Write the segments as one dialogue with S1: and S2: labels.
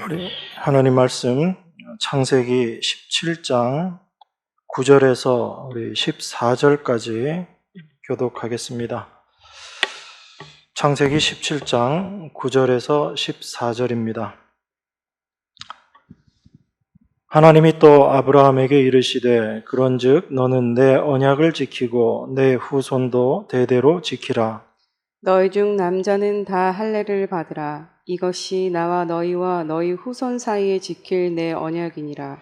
S1: 우리 하나님 말씀 창세기 17장 9절에서 우리 14절까지 교독하겠습니다. 창세기 17장 9절에서 14절입니다. 하나님이 또 아브라함에게 이르시되 그런즉 너는 내 언약을 지키고 내 후손도 대대로 지키라.
S2: 너희 중 남자는 다 할례를 받으라. 이것이 나와 너희와 너희 후손 사이에 지킬 내 언약이니라.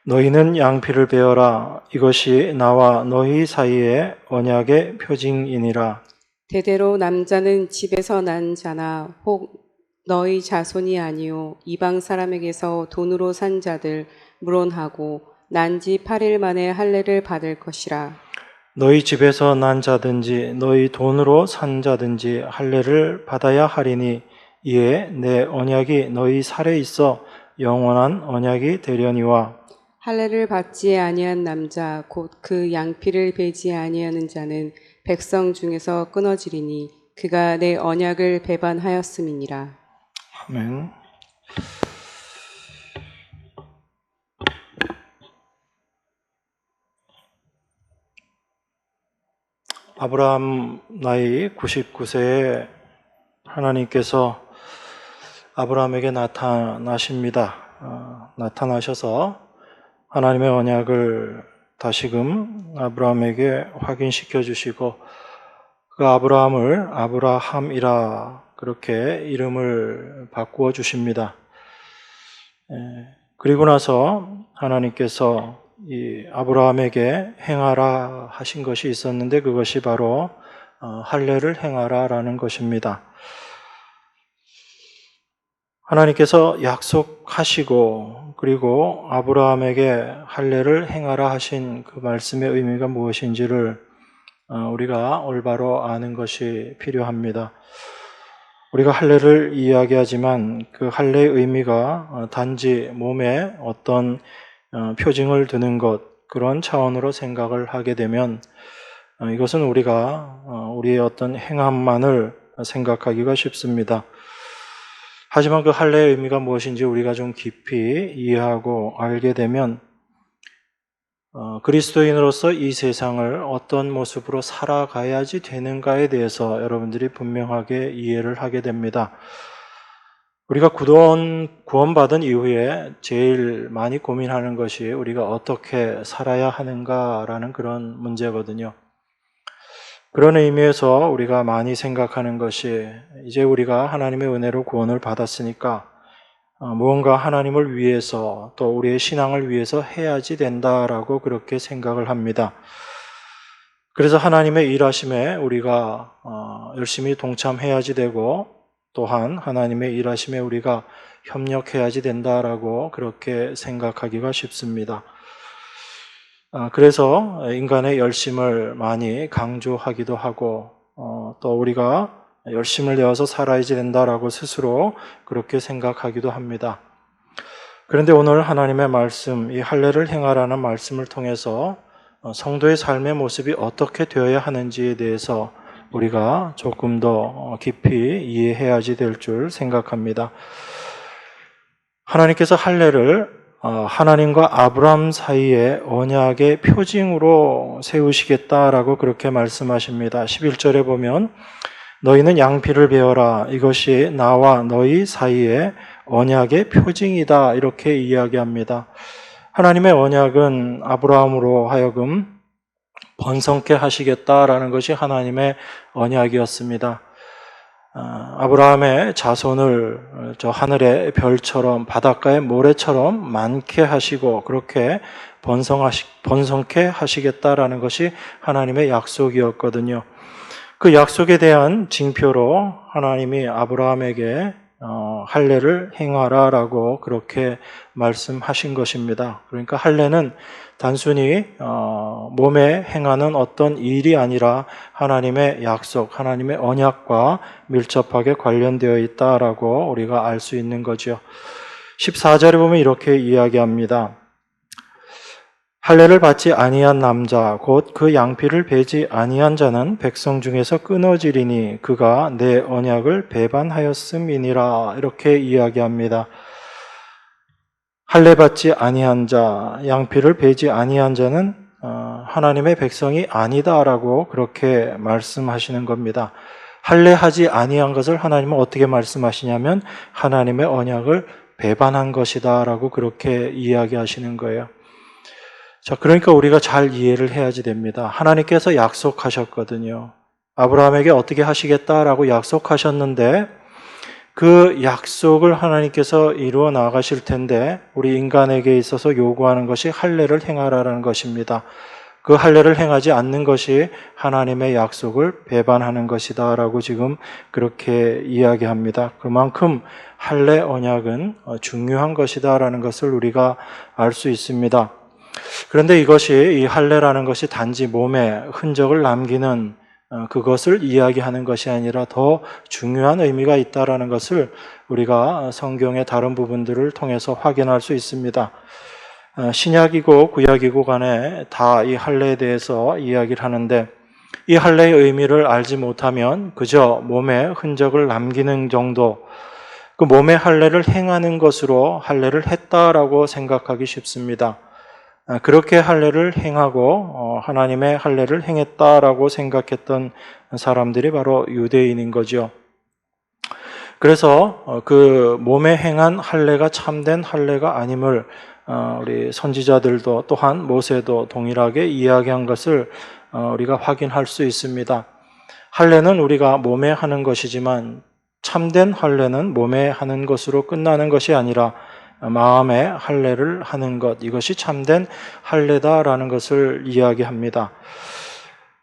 S1: 너희는 양피를 베어라. 이것이 나와 너희 사이의 언약의 표징이니라.
S2: 대대로 남자는 집에서 난 자나 혹 너희 자손이 아니요 이방 사람에게서 돈으로 산 자들 물론하고 난 지 8일 만에 할례를 받을 것이라.
S1: 너희 집에서 난 자든지 너희 돈으로 산 자든지 할례를 받아야 하리니 이에 내 언약이 너희 살에 있어 영원한 언약이 되려니와.
S2: 할례를 받지 아니한 남자 곧 그 양피를 베지 아니하는 자는 백성 중에서 끊어지리니 그가 내 언약을 배반하였음이니라.
S1: 아멘. 아브라함 나이 99세에 하나님께서 아브라함에게 나타나십니다. 나타나셔서 하나님의 언약을 다시금 아브라함에게 확인시켜 주시고 그 아브라함을 아브라함이라 그렇게 이름을 바꾸어 주십니다. 그리고 나서 하나님께서 이 아브라함에게 행하라 하신 것이 있었는데 그것이 바로 할례를 행하라라는 것입니다. 하나님께서 약속하시고 그리고 아브라함에게 할례를 행하라 하신 그 말씀의 의미가 무엇인지를 우리가 올바로 아는 것이 필요합니다. 우리가 할례를 이야기하지만 그 할례의 의미가 단지 몸에 어떤 표징을 두는 것 그런 차원으로 생각을 하게 되면 이것은 우리가 우리의 어떤 행함만을 생각하기가 쉽습니다. 하지만 그 할례의 의미가 무엇인지 우리가 좀 깊이 이해하고 알게 되면 그리스도인으로서 이 세상을 어떤 모습으로 살아가야지 되는가에 대해서 여러분들이 분명하게 이해를 하게 됩니다. 우리가 구원받은 이후에 제일 많이 고민하는 것이 우리가 어떻게 살아야 하는가라는 그런 문제거든요. 그런 의미에서 우리가 많이 생각하는 것이 이제 우리가 하나님의 은혜로 구원을 받았으니까 무언가 하나님을 위해서 또 우리의 신앙을 위해서 해야지 된다라고 그렇게 생각을 합니다. 그래서 하나님의 일하심에 우리가 열심히 동참해야지 되고 또한 하나님의 일하심에 우리가 협력해야지 된다라고 그렇게 생각하기가 쉽습니다. 그래서 인간의 열심을 많이 강조하기도 하고 또 우리가 열심을 내어서 살아야지 된다라고 스스로 그렇게 생각하기도 합니다. 그런데 오늘 하나님의 말씀, 이 할례를 행하라는 말씀을 통해서 성도의 삶의 모습이 어떻게 되어야 하는지에 대해서 우리가 조금 더 깊이 이해해야지 될 줄 생각합니다. 하나님께서 할례를 하나님과 아브라함 사이의 언약의 표징으로 세우시겠다라고 그렇게 말씀하십니다. 11절에 보면 너희는 양피를 베어라. 이것이 나와 너희 사이의 언약의 표징이다. 이렇게 이야기합니다. 하나님의 언약은 아브라함으로 하여금 번성케 하시겠다라는 것이 하나님의 언약이었습니다. 아브라함의 자손을 저 하늘의 별처럼 바닷가의 모래처럼 많게 하시고 그렇게 번성케 하시겠다라는 것이 하나님의 약속이었거든요. 그 약속에 대한 징표로 하나님이 아브라함에게 할례를 행하라라고 그렇게 말씀하신 것입니다. 그러니까 할례는 단순히 몸에 행하는 어떤 일이 아니라 하나님의 약속, 하나님의 언약과 밀접하게 관련되어 있다라고 우리가 알 수 있는 거죠. 14절에 보면 이렇게 이야기합니다. 할례를 받지 아니한 남자 곧 그 양피를 베지 아니한 자는 백성 중에서 끊어지리니 그가 내 언약을 배반하였음이니라 이렇게 이야기합니다. 할례 받지 아니한 자, 양피를 베지 아니한 자는 하나님의 백성이 아니다라고 그렇게 말씀하시는 겁니다. 할례하지 아니한 것을 하나님은 어떻게 말씀하시냐면 하나님의 언약을 배반한 것이다라고 그렇게 이야기하시는 거예요. 자, 그러니까 우리가 잘 이해를 해야지 됩니다. 하나님께서 약속하셨거든요. 아브라함에게 어떻게 하시겠다라고 약속하셨는데 그 약속을 하나님께서 이루어 나가실 텐데 우리 인간에게 있어서 요구하는 것이 할례를 행하라는 것입니다. 그 할례를 행하지 않는 것이 하나님의 약속을 배반하는 것이다라고 지금 그렇게 이야기합니다. 그만큼 할례 언약은 중요한 것이다라는 것을 우리가 알 수 있습니다. 그런데 이것이 이 할례라는 것이 단지 몸에 흔적을 남기는 그것을 이야기하는 것이 아니라 더 중요한 의미가 있다라는 것을 우리가 성경의 다른 부분들을 통해서 확인할 수 있습니다. 신약이고 구약이고 간에 다 이 할례에 대해서 이야기를 하는데 이 할례의 의미를 알지 못하면 그저 몸에 흔적을 남기는 정도, 그 몸의 할례를 행하는 것으로 할례를 했다라고 생각하기 쉽습니다. 그렇게 할례를 행하고 하나님의 할례를 행했다라고 생각했던 사람들이 바로 유대인인 거죠. 그래서 그 몸에 행한 할례가 참된 할례가 아님을 우리 선지자들도 또한 모세도 동일하게 이야기한 것을 우리가 확인할 수 있습니다. 할례는 우리가 몸에 하는 것이지만 참된 할례는 몸에 하는 것으로 끝나는 것이 아니라 마음에 할례를 하는 것, 이것이 참된 할례다라는 것을 이야기합니다.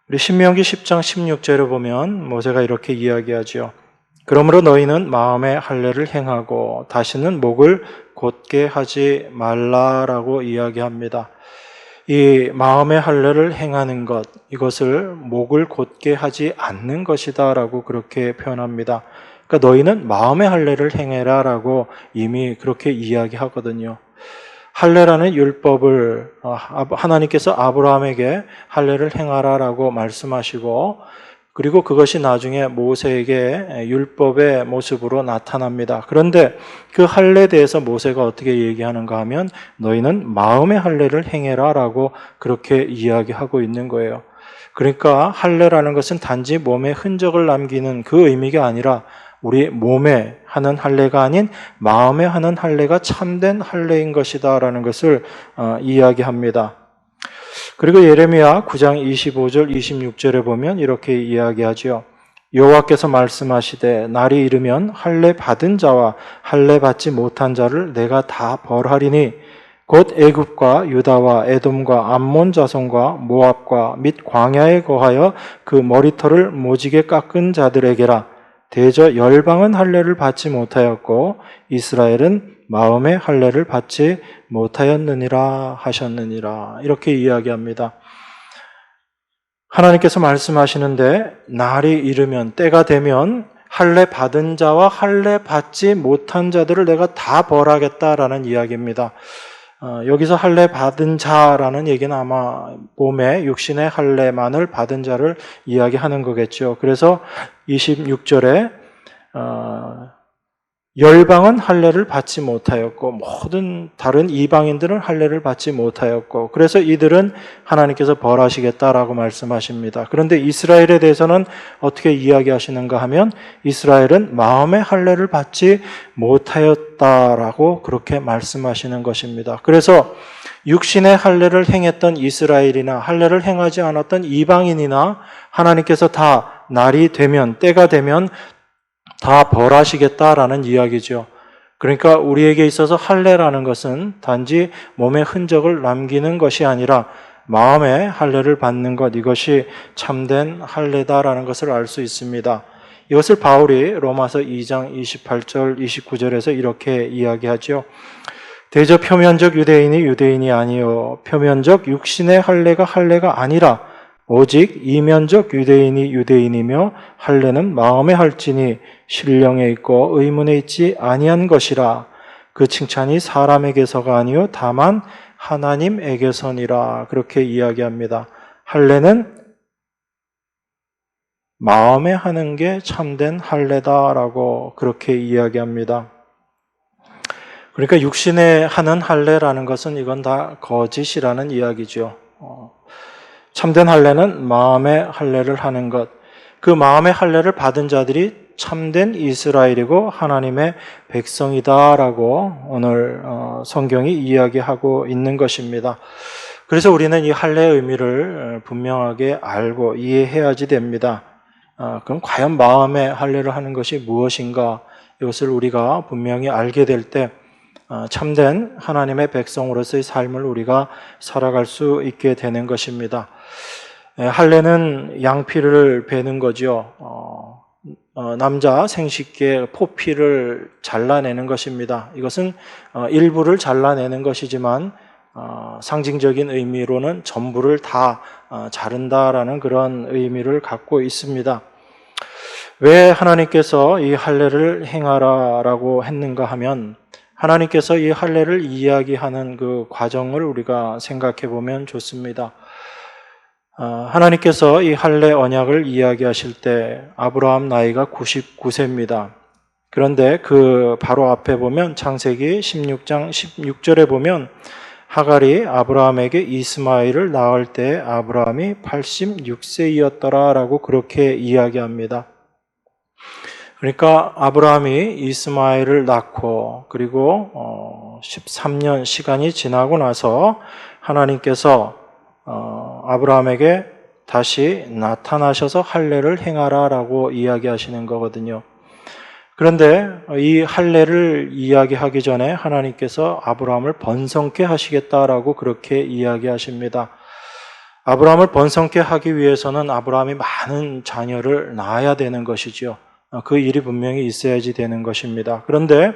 S1: 우리 신명기 10장 16절에 보면 모세가 이렇게 이야기하죠. 그러므로 너희는 마음에 할례를 행하고 다시는 목을 곧게 하지 말라라고 이야기합니다. 이 마음의 할례를 행하는 것, 이것을 목을 곧게 하지 않는 것이다라고 그렇게 표현합니다. 그러니까 너희는 마음의 할례를 행해라라고 이미 그렇게 이야기하거든요. 할례라는 율법을 하나님께서 아브라함에게 할례를 행하라라고 말씀하시고 그리고 그것이 나중에 모세에게 율법의 모습으로 나타납니다. 그런데 그 할례에 대해서 모세가 어떻게 얘기하는가 하면 너희는 마음의 할례를 행해라라고 그렇게 이야기하고 있는 거예요. 그러니까 할례라는 것은 단지 몸에 흔적을 남기는 그 의미가 아니라 우리 몸에 하는 할례가 아닌 마음에 하는 할례가 참된 할례인 것이다라는 것을 이야기합니다. 그리고 예레미야 9장 25절 26절에 보면 이렇게 이야기하죠. 여호와께서 말씀하시되 날이 이르면 할례 받은 자와 할례 받지 못한 자를 내가 다 벌하리니 곧 애굽과 유다와 에돔과 암몬 자손과 모압과 및 광야에 거하여 그 머리털을 모지게 깎은 자들에게라. 대저 열방은 할례를 받지 못하였고 이스라엘은 마음의 할례를 받지 못하였느니라 하셨느니라. 이렇게 이야기합니다. 하나님께서 말씀하시는데 날이 이르면 때가 되면 할례 받은 자와 할례 받지 못한 자들을 내가 다 벌하겠다라는 이야기입니다. 여기서 할례 받은 자라는 얘기는 아마 몸에 육신의 할례만을 받은 자를 이야기하는 거겠죠. 그래서 26절에 열방은 할례를 받지 못하였고 모든 다른 이방인들은 할례를 받지 못하였고 그래서 이들은 하나님께서 벌하시겠다라고 말씀하십니다. 그런데 이스라엘에 대해서는 어떻게 이야기하시는가 하면 이스라엘은 마음의 할례를 받지 못하였다라고 그렇게 말씀하시는 것입니다. 그래서 육신의 할례를 행했던 이스라엘이나 할례를 행하지 않았던 이방인이나 하나님께서 다 날이 되면 때가 되면 다 벌하시겠다라는 이야기죠. 그러니까 우리에게 있어서 할례라는 것은 단지 몸의 흔적을 남기는 것이 아니라 마음의 할례를 받는 것, 이것이 참된 할례다라는 것을 알 수 있습니다. 이것을 바울이 로마서 2장 28절, 29절에서 이렇게 이야기하죠. 대저 표면적 유대인이 아니요 표면적 육신의 할례가 할례가 아니라 오직 이면적 유대인이며 할례는 마음에 할지니 신령에 있고 의문에 있지 아니한 것이라. 그 칭찬이 사람에게서가 아니요 다만 하나님에게서니라. 그렇게 이야기합니다. 할례는 마음에 하는 게 참된 할례다라고 그렇게 이야기합니다. 그러니까 육신에 하는 할례라는 것은 이건 다 거짓이라는 이야기죠. 참된 할례는 마음의 할례를 하는 것. 그 마음의 할례를 받은 자들이 참된 이스라엘이고 하나님의 백성이다라고 오늘 성경이 이야기하고 있는 것입니다. 그래서 우리는 이 할례의 의미를 분명하게 알고 이해해야지 됩니다. 그럼 과연 마음의 할례를 하는 것이 무엇인가? 이것을 우리가 분명히 알게 될 때 참된 하나님의 백성으로서의 삶을 우리가 살아갈 수 있게 되는 것입니다. 할례는 양피를 베는 거죠. 남자 생식기의 포피를 잘라내는 것입니다. 이것은 일부를 잘라내는 것이지만 상징적인 의미로는 전부를 다 자른다라는 그런 의미를 갖고 있습니다. 왜 하나님께서 이 할례를 행하라라고 했는가 하면 하나님께서 이 할례를 이야기하는 그 과정을 우리가 생각해 보면 좋습니다. 하나님께서 이 할례 언약을 이야기하실 때 아브라함 나이가 99세입니다. 그런데 그 바로 앞에 보면 창세기 16장 16절에 보면 하갈이 아브라함에게 이스마엘을 낳을 때 아브라함이 86세이었더라라고 그렇게 이야기합니다. 그러니까 아브라함이 이스마엘을 낳고 그리고 13년 시간이 지나고 나서 하나님께서 아브라함에게 다시 나타나셔서 할례를 행하라라고 이야기하시는 거거든요. 그런데 이 할례를 이야기하기 전에 하나님께서 아브라함을 번성케 하시겠다라고 그렇게 이야기하십니다. 아브라함을 번성케 하기 위해서는 아브라함이 많은 자녀를 낳아야 되는 것이죠. 그 일이 분명히 있어야지 되는 것입니다. 그런데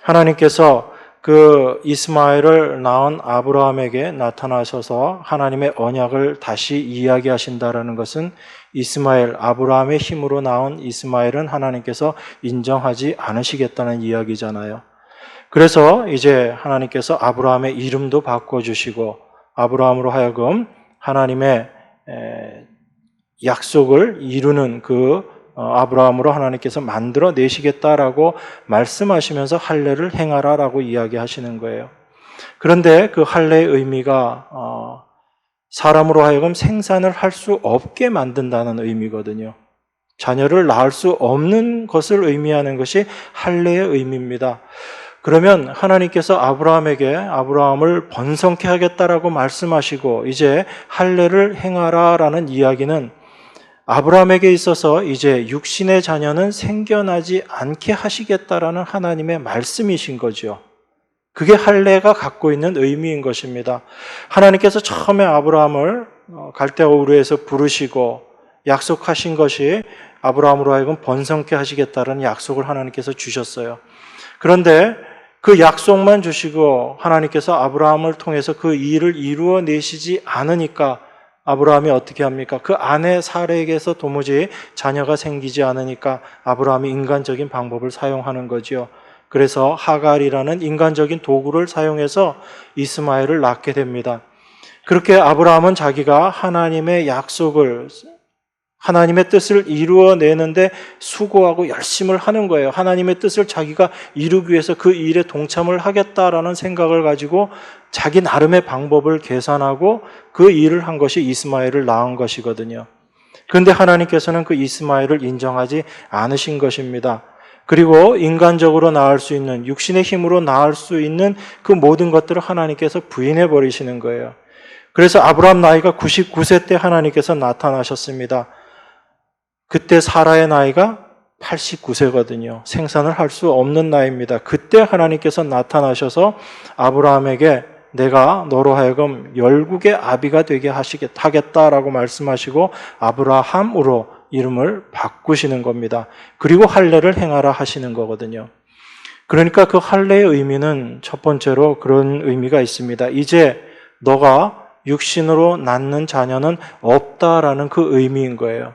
S1: 하나님께서 그 이스마엘을 낳은 아브라함에게 나타나셔서 하나님의 언약을 다시 이야기하신다라는 것은 이스마엘, 아브라함의 힘으로 낳은 이스마엘은 하나님께서 인정하지 않으시겠다는 이야기잖아요. 그래서 이제 하나님께서 아브라함의 이름도 바꿔주시고 아브라함으로 하여금 하나님의 약속을 이루는 그 아브라함으로 하나님께서 만들어 내시겠다라고 말씀하시면서 할례를 행하라라고 이야기하시는 거예요. 그런데 그 할례의 의미가 사람으로 하여금 생산을 할 수 없게 만든다는 의미거든요. 자녀를 낳을 수 없는 것을 의미하는 것이 할례의 의미입니다. 그러면 하나님께서 아브라함에게 아브라함을 번성케 하겠다라고 말씀하시고 이제 할례를 행하라라는 이야기는 아브라함에게 있어서 이제 육신의 자녀는 생겨나지 않게 하시겠다라는 하나님의 말씀이신 거죠. 그게 할례가 갖고 있는 의미인 것입니다. 하나님께서 처음에 아브라함을 갈대아 우르에서 부르시고 약속하신 것이 아브라함으로 하여금 번성케 하시겠다는 약속을 하나님께서 주셨어요. 그런데 그 약속만 주시고 하나님께서 아브라함을 통해서 그 일을 이루어내시지 않으니까 아브라함이 어떻게 합니까? 그 아내 사레에게서 도무지 자녀가 생기지 않으니까 아브라함이 인간적인 방법을 사용하는 거죠. 그래서 하갈이라는 인간적인 도구를 사용해서 이스마엘을 낳게 됩니다. 그렇게 아브라함은 자기가 하나님의 약속을, 하나님의 뜻을 이루어내는데 수고하고 열심을 하는 거예요. 하나님의 뜻을 자기가 이루기 위해서 그 일에 동참을 하겠다라는 생각을 가지고 자기 나름의 방법을 계산하고 그 일을 한 것이 이스마엘을 낳은 것이거든요. 그런데 하나님께서는 그 이스마엘을 인정하지 않으신 것입니다. 그리고 인간적으로 낳을 수 있는, 육신의 힘으로 낳을 수 있는 그 모든 것들을 하나님께서 부인해 버리시는 거예요. 그래서 아브라함 나이가 99세 때 하나님께서 나타나셨습니다. 그때 사라의 나이가 89세거든요. 생산을 할 수 없는 나이입니다. 그때 하나님께서 나타나셔서 아브라함에게 내가 너로 하여금 열국의 아비가 되게 하겠다라고 말씀하시고 아브라함으로 이름을 바꾸시는 겁니다. 그리고 할례를 행하라 하시는 거거든요. 그러니까 그 할례의 의미는 첫 번째로 그런 의미가 있습니다. 이제 너가 육신으로 낳는 자녀는 없다라는 그 의미인 거예요.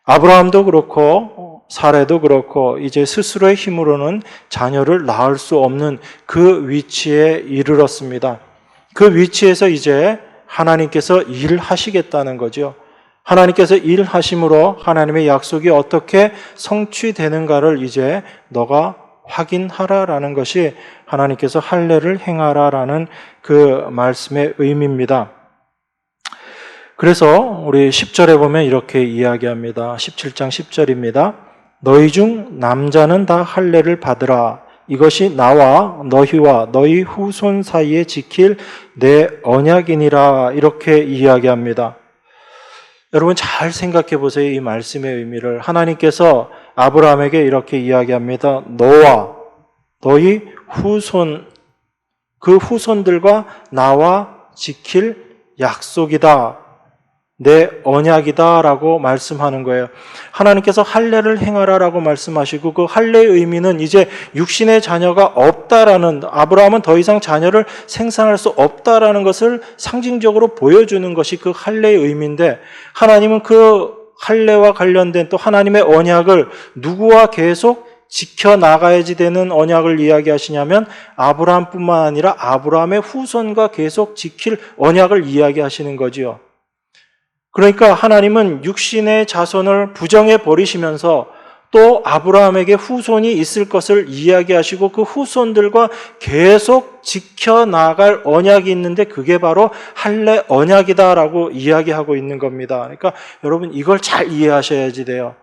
S1: 아브라함도 그렇고 사레도 그렇고 이제 스스로의 힘으로는 자녀를 낳을 수 없는 그 위치에 이르렀습니다. 그 위치에서 이제 하나님께서 일하시겠다는 거죠. 하나님께서 일하심으로 하나님의 약속이 어떻게 성취되는가를 이제 너가 확인하라라는 것이 하나님께서 할례를 행하라라는 그 말씀의 의미입니다. 그래서 우리 10절에 보면 이렇게 이야기합니다. 17장 10절입니다. 너희 중 남자는 다 할례를 받으라. 이것이 나와 너희와 너희 후손 사이에 지킬 내 언약이니라. 이렇게 이야기합니다. 여러분 잘 생각해 보세요. 이 말씀의 의미를. 하나님께서 아브라함에게 이렇게 이야기합니다. 너와 너희 후손, 그 후손들과 나와 지킬 약속이다. 내 언약이다 라고 말씀하는 거예요. 하나님께서 할례를 행하라라고 말씀하시고 그 할례의 의미는 이제 육신의 자녀가 없다라는, 아브라함은 더 이상 자녀를 생산할 수 없다라는 것을 상징적으로 보여주는 것이 그 할례의 의미인데, 하나님은 그 할례와 관련된 또 하나님의 언약을 누구와 계속 지켜나가야지 되는 언약을 이야기하시냐면 아브라함뿐만 아니라 아브라함의 후손과 계속 지킬 언약을 이야기하시는 거지요. 그러니까 하나님은 육신의 자손을 부정해 버리시면서 또 아브라함에게 후손이 있을 것을 이야기하시고 그 후손들과 계속 지켜나갈 언약이 있는데 그게 바로 할례 언약이다라고 이야기하고 있는 겁니다. 그러니까 여러분 이걸 잘 이해하셔야지 돼요.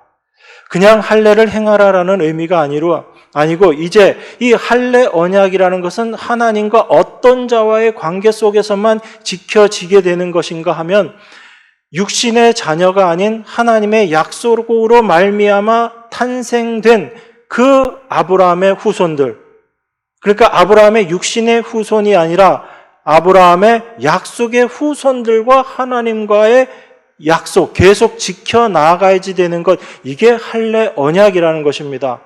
S1: 그냥 할례를 행하라라는 의미가 아니고 이제 이 할례 언약이라는 것은 하나님과 어떤 자와의 관계 속에서만 지켜지게 되는 것인가 하면 육신의 자녀가 아닌 하나님의 약속으로 말미암아 탄생된 그 아브라함의 후손들, 그러니까 아브라함의 육신의 후손이 아니라 아브라함의 약속의 후손들과 하나님과의 약속, 계속 지켜나가야지 되는 것, 이게 할례 언약이라는 것입니다.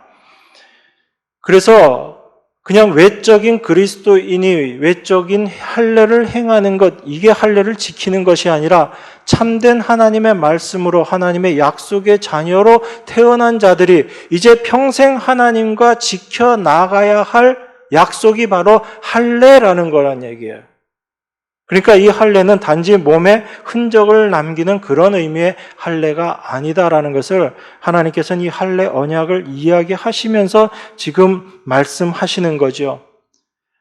S1: 그래서 그냥 외적인 그리스도인이 외적인 할례를 행하는 것, 이게 할례를 지키는 것이 아니라 참된 하나님의 말씀으로 하나님의 약속의 자녀로 태어난 자들이 이제 평생 하나님과 지켜나가야 할 약속이 바로 할례라는 거란 얘기예요. 그러니까 이 할례는 단지 몸에 흔적을 남기는 그런 의미의 할례가 아니다라는 것을 하나님께서는 이 할례 언약을 이야기하시면서 지금 말씀하시는 거죠.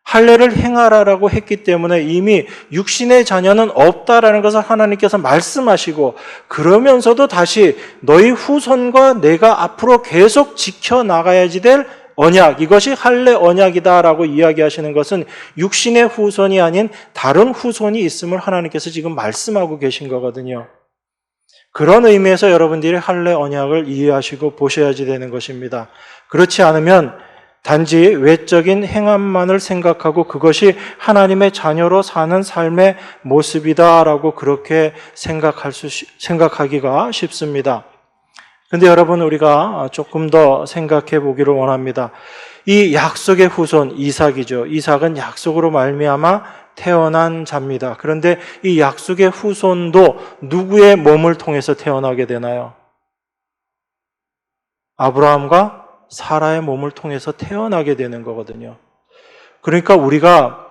S1: 할례를 행하라라고 했기 때문에 이미 육신의 자녀는 없다라는 것을 하나님께서 말씀하시고, 그러면서도 다시 너희 후손과 내가 앞으로 계속 지켜나가야지 될 언약, 이것이 할례 언약이다라고 이야기하시는 것은 육신의 후손이 아닌 다른 후손이 있음을 하나님께서 지금 말씀하고 계신 거거든요. 그런 의미에서 여러분들이 할례 언약을 이해하시고 보셔야지 되는 것입니다. 그렇지 않으면 단지 외적인 행함만을 생각하고 그것이 하나님의 자녀로 사는 삶의 모습이다라고 그렇게 생각하기가 쉽습니다. 근데 여러분, 우리가 조금 더 생각해 보기를 원합니다. 이 약속의 후손 이삭이죠. 이삭은 약속으로 말미암아 태어난 자입니다. 그런데 이 약속의 후손도 누구의 몸을 통해서 태어나게 되나요? 아브라함과 사라의 몸을 통해서 태어나게 되는 거거든요. 그러니까 우리가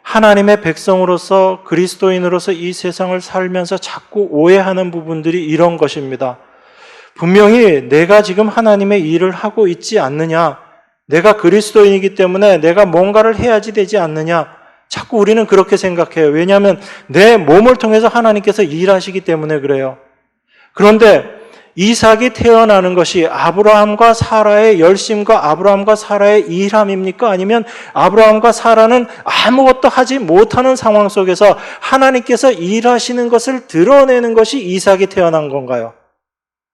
S1: 하나님의 백성으로서 그리스도인으로서 이 세상을 살면서 자꾸 오해하는 부분들이 이런 것입니다. 분명히 내가 지금 하나님의 일을 하고 있지 않느냐, 내가 그리스도인이기 때문에 내가 뭔가를 해야지 되지 않느냐, 자꾸 우리는 그렇게 생각해요. 왜냐하면 내 몸을 통해서 하나님께서 일하시기 때문에 그래요. 그런데 이삭이 태어나는 것이 아브라함과 사라의 열심과 아브라함과 사라의 일함입니까? 아니면 아브라함과 사라는 아무것도 하지 못하는 상황 속에서 하나님께서 일하시는 것을 드러내는 것이 이삭이 태어난 건가요?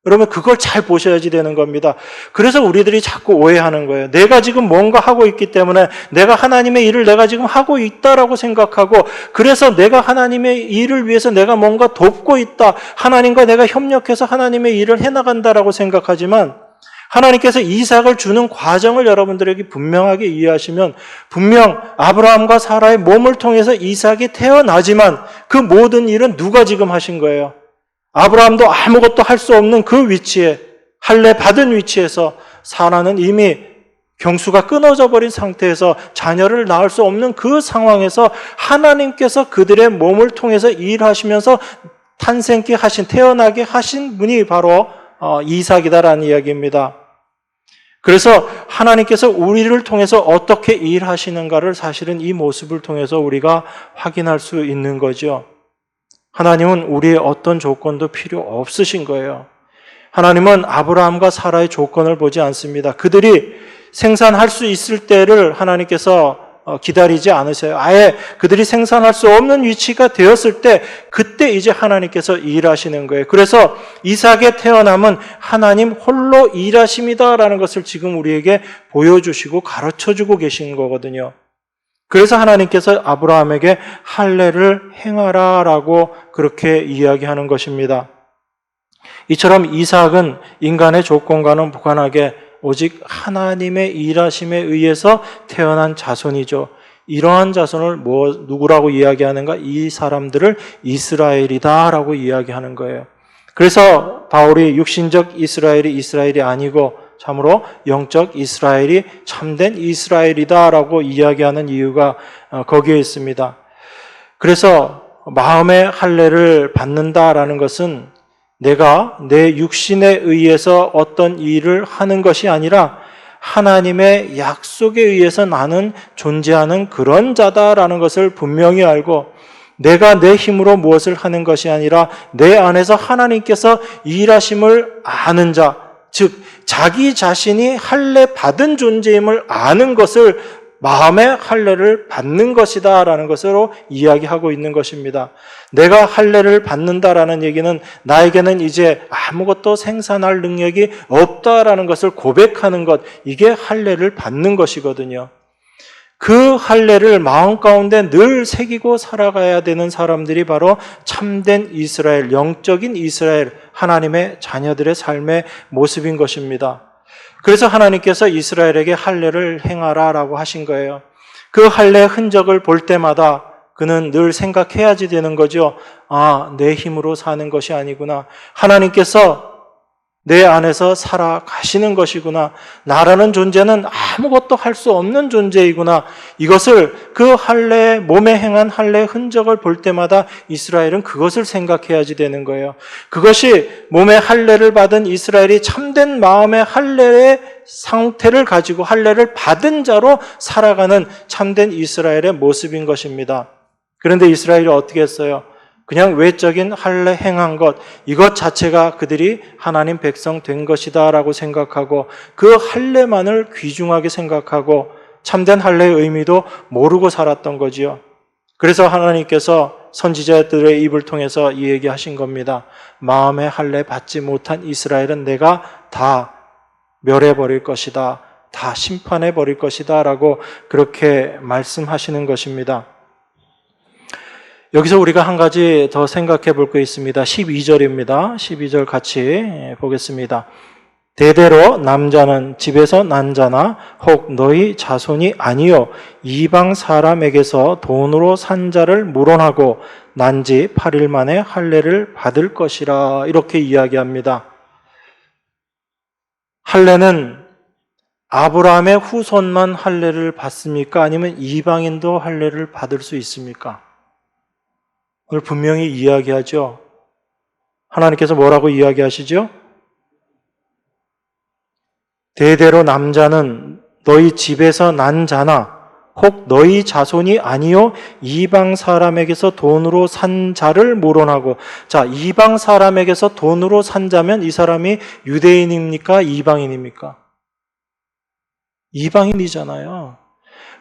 S1: 여러분, 그걸 잘 보셔야지 되는 겁니다. 그래서 우리들이 자꾸 오해하는 거예요. 내가 지금 뭔가 하고 있기 때문에 내가 하나님의 일을 내가 지금 하고 있다라고 생각하고, 그래서 내가 하나님의 일을 위해서 내가 뭔가 돕고 있다, 하나님과 내가 협력해서 하나님의 일을 해나간다라고 생각하지만, 하나님께서 이삭을 주는 과정을 여러분들에게 분명하게 이해하시면 분명 아브라함과 사라의 몸을 통해서 이삭이 태어나지만 그 모든 일은 누가 지금 하신 거예요? 아브라함도 아무것도 할 수 없는 그 위치에, 할례 받은 위치에서 사라는 이미 경수가 끊어져 버린 상태에서 자녀를 낳을 수 없는 그 상황에서 하나님께서 그들의 몸을 통해서 일하시면서 탄생케 하신, 태어나게 하신 분이 바로 이삭이다라는 이야기입니다. 그래서 하나님께서 우리를 통해서 어떻게 일하시는가를 사실은 이 모습을 통해서 우리가 확인할 수 있는 거죠. 하나님은 우리의 어떤 조건도 필요 없으신 거예요. 하나님은 아브라함과 사라의 조건을 보지 않습니다. 그들이 생산할 수 있을 때를 하나님께서 기다리지 않으세요. 아예 그들이 생산할 수 없는 위치가 되었을 때 그때 이제 하나님께서 일하시는 거예요. 그래서 이삭의 태어남은 하나님 홀로 일하심이다라는 것을 지금 우리에게 보여주시고 가르쳐주고 계신 거거든요. 그래서 하나님께서 아브라함에게 할례를 행하라라고 그렇게 이야기하는 것입니다. 이처럼 이삭은 인간의 조건과는 무관하게 오직 하나님의 일하심에 의해서 태어난 자손이죠. 이러한 자손을 누구라고 이야기하는가? 이 사람들을 이스라엘이다라고 이야기하는 거예요. 그래서 바울이 육신적 이스라엘이 아니고 참으로 영적 이스라엘이 참된 이스라엘이다라고 이야기하는 이유가 거기에 있습니다. 그래서 마음의 할례를 받는다라는 것은 내가 내 육신에 의해서 어떤 일을 하는 것이 아니라 하나님의 약속에 의해서 나는 존재하는 그런 자다라는 것을 분명히 알고 내가 내 힘으로 무엇을 하는 것이 아니라 내 안에서 하나님께서 일하심을 아는 자, 즉 자기 자신이 할례 받은 존재임을 아는 것을 마음의 할례를 받는 것이다라는 것으로 이야기하고 있는 것입니다. 내가 할례를 받는다라는 얘기는 나에게는 이제 아무것도 생산할 능력이 없다라는 것을 고백하는 것, 이게 할례를 받는 것이거든요. 그 할례를 마음 가운데 늘 새기고 살아가야 되는 사람들이 바로 참된 이스라엘, 영적인 이스라엘, 하나님의 자녀들의 삶의 모습인 것입니다. 그래서 하나님께서 이스라엘에게 할례를 행하라라고 하신 거예요. 그 할례의 흔적을 볼 때마다 그는 늘 생각해야지 되는 거죠. 아, 내 힘으로 사는 것이 아니구나. 하나님께서 내 안에서 살아가시는 것이구나. 나라는 존재는 아무것도 할 수 없는 존재이구나. 이것을 그 할례, 몸에 행한 할례의 흔적을 볼 때마다 이스라엘은 그것을 생각해야지 되는 거예요. 그것이 몸에 할례를 받은 이스라엘이 참된 마음의 할례의 상태를 가지고 할례를 받은 자로 살아가는 참된 이스라엘의 모습인 것입니다. 그런데 이스라엘이 어떻게 했어요? 그냥 외적인 할례 행한 것, 이것 자체가 그들이 하나님 백성 된 것이다라고 생각하고 그 할례만을 귀중하게 생각하고 참된 할례의 의미도 모르고 살았던 거지요. 그래서 하나님께서 선지자들의 입을 통해서 이 얘기하신 겁니다. 마음의 할례 받지 못한 이스라엘은 내가 다 멸해버릴 것이다. 다 심판해버릴 것이다 라고 그렇게 말씀하시는 것입니다. 여기서 우리가 한 가지 더 생각해 볼 게 있습니다. 12절입니다. 12절 같이 보겠습니다. 대대로 남자는 집에서 난 자나 혹 너희 자손이 아니요 이방 사람에게서 돈으로 산 자를 물어나고 난 지 8일 만에 할례를 받을 것이라 이렇게 이야기합니다. 할례는 아브라함의 후손만 할례를 받습니까? 아니면 이방인도 할례를 받을 수 있습니까? 오늘 분명히 이야기하죠. 하나님께서 뭐라고 이야기하시죠? 대대로 남자는 너희 집에서 난 자나 혹 너희 자손이 아니요 이방 사람에게서 돈으로 산 자를 물어나고, 자, 이방 사람에게서 돈으로 산 자면 이 사람이 유대인입니까? 이방인입니까? 이방인이잖아요.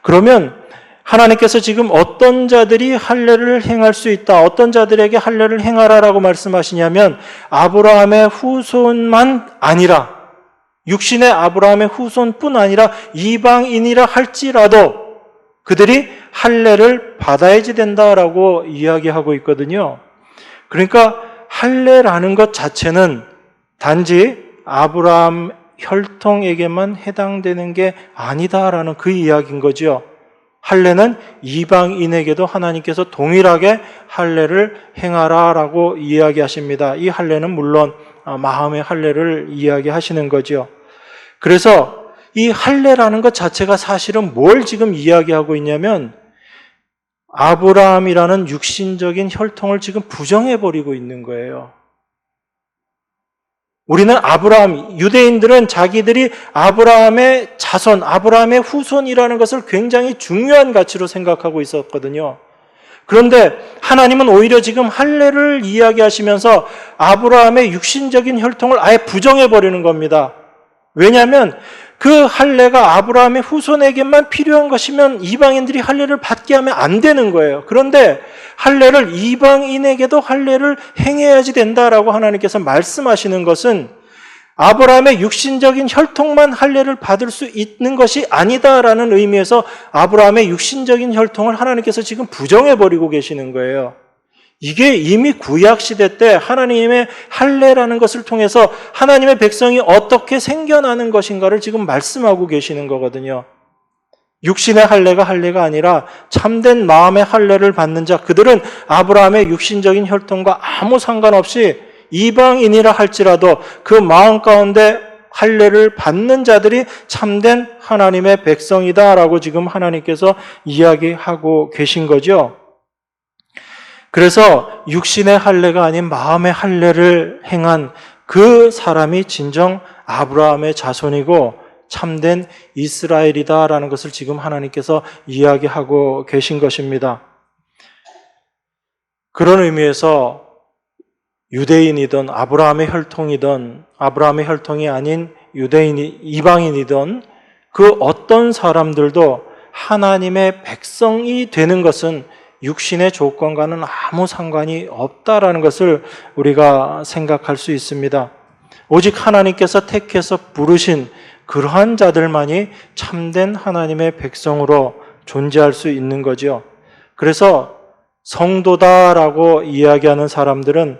S1: 그러면 하나님께서 지금 어떤 자들이 할례를 행할 수 있다, 어떤 자들에게 할례를 행하라라고 말씀하시냐면 아브라함의 후손만 아니라, 육신의 아브라함의 후손뿐 아니라 이방인이라 할지라도 그들이 할례를 받아야지 된다라고 이야기하고 있거든요. 그러니까 할례라는 것 자체는 단지 아브라함 혈통에게만 해당되는 게 아니다라는 그 이야기인 거죠. 할례는 이방인에게도 하나님께서 동일하게 할례를 행하라라고 이야기하십니다. 이 할례는 물론 마음의 할례를 이야기하시는 거죠. 그래서 이 할례라는 것 자체가 사실은 뭘 지금 이야기하고 있냐면 아브라함이라는 육신적인 혈통을 지금 부정해버리고 있는 거예요. 우리는 아브라함, 유대인들은 자기들이 아브라함의 자손, 아브라함의 후손이라는 것을 굉장히 중요한 가치로 생각하고 있었거든요. 그런데 하나님은 오히려 지금 할례를 이야기하시면서 아브라함의 육신적인 혈통을 아예 부정해버리는 겁니다. 왜냐하면 그 할례가 아브라함의 후손에게만 필요한 것이면 이방인들이 할례를 받게 하면 안 되는 거예요. 그런데 할례를 이방인에게도 할례를 행해야지 된다라고 하나님께서 말씀하시는 것은 아브라함의 육신적인 혈통만 할례를 받을 수 있는 것이 아니다라는 의미에서 아브라함의 육신적인 혈통을 하나님께서 지금 부정해버리고 계시는 거예요. 이게 이미 구약 시대 때 하나님의 할례라는 것을 통해서 하나님의 백성이 어떻게 생겨나는 것인가를 지금 말씀하고 계시는 거거든요. 육신의 할례가 할례가 아니라 참된 마음의 할례를 받는 자, 그들은 아브라함의 육신적인 혈통과 아무 상관없이 이방인이라 할지라도 그 마음 가운데 할례를 받는 자들이 참된 하나님의 백성이다라고 지금 하나님께서 이야기하고 계신 거죠. 그래서 육신의 할례가 아닌 마음의 할례를 행한 그 사람이 진정 아브라함의 자손이고 참된 이스라엘이다라는 것을 지금 하나님께서 이야기하고 계신 것입니다. 그런 의미에서 유대인이든 아브라함의 혈통이든 아브라함의 혈통이 아닌 유대인이 이방인이든 그 어떤 사람들도 하나님의 백성이 되는 것은 육신의 조건과는 아무 상관이 없다라는 것을 우리가 생각할 수 있습니다. 오직 하나님께서 택해서 부르신 그러한 자들만이 참된 하나님의 백성으로 존재할 수 있는 거죠. 그래서 성도다라고 이야기하는 사람들은